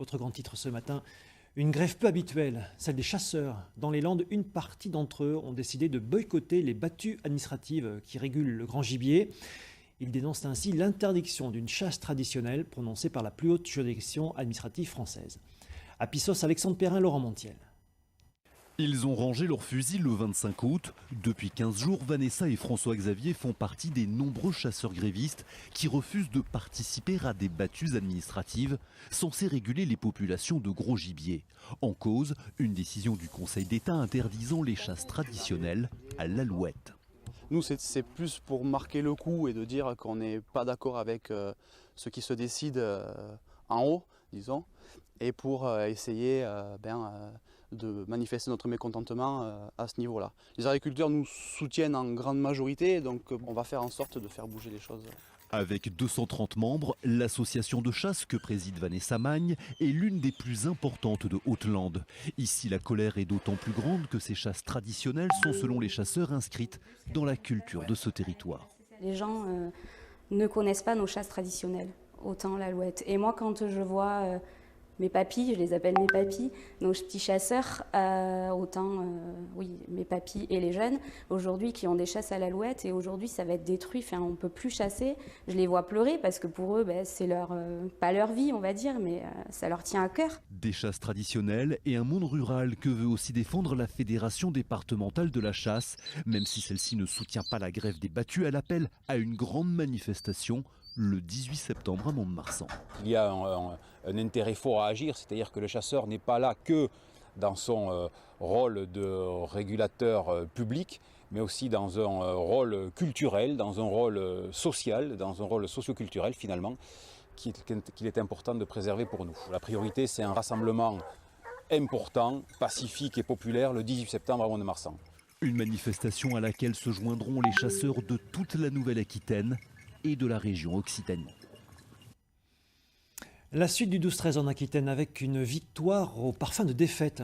Autre grand titre ce matin, une grève peu habituelle, celle des chasseurs. Dans les Landes, une partie d'entre eux ont décidé de boycotter les battues administratives qui régulent le grand gibier. Ils dénoncent ainsi l'interdiction d'une chasse traditionnelle prononcée par la plus haute juridiction administrative française. À Pissos, Alexandre Perrin, Laurent Montiel. Ils ont rangé leurs fusils le 25 août. Depuis 15 jours, Vanessa et François-Xavier font partie des nombreux chasseurs grévistes qui refusent de participer à des battues administratives censées réguler les populations de gros gibier. En cause, une décision du Conseil d'État interdisant les chasses traditionnelles à l'alouette. Nous, c'est plus pour marquer le coup et de dire qu'on n'est pas d'accord avec ce qui se décide en haut, disons, et pour essayer de manifester notre mécontentement à ce niveau-là. Les agriculteurs nous soutiennent en grande majorité, donc on va faire en sorte de faire bouger les choses. Avec 230 membres, l'association de chasse que préside Vanessa Magne est l'une des plus importantes de Haute-Lande. Ici, la colère est d'autant plus grande que ces chasses traditionnelles sont, selon les chasseurs, inscrites dans la culture de ce territoire. Les gens ne connaissent pas nos chasses traditionnelles, autant l'alouette. Et moi, quand je vois mes papis, je les appelle mes papis, nos petits chasseurs, oui, mes papis et les jeunes, aujourd'hui qui ont des chasses à l'alouette, et aujourd'hui ça va être détruit, enfin, on ne peut plus chasser. Je les vois pleurer parce que pour eux, c'est pas leur vie, on va dire, mais ça leur tient à cœur. Des chasses traditionnelles et un monde rural que veut aussi défendre la Fédération départementale de la chasse. Même si celle-ci ne soutient pas la grève des battues, elle appelle à une grande manifestation le 18 septembre à Mont-de-Marsan. Il y a un intérêt fort à agir, c'est-à-dire que le chasseur n'est pas là que dans son rôle de régulateur public, mais aussi dans un rôle culturel, dans un rôle social, dans un rôle socio-culturel finalement, qu'il est important de préserver pour nous. La priorité, c'est un rassemblement important, pacifique et populaire le 18 septembre à Mont-de-Marsan. Une manifestation à laquelle se joindront les chasseurs de toute la Nouvelle-Aquitaine et de la région Occitanie. La suite du 12-13 en Aquitaine avec une victoire au parfum de défaite.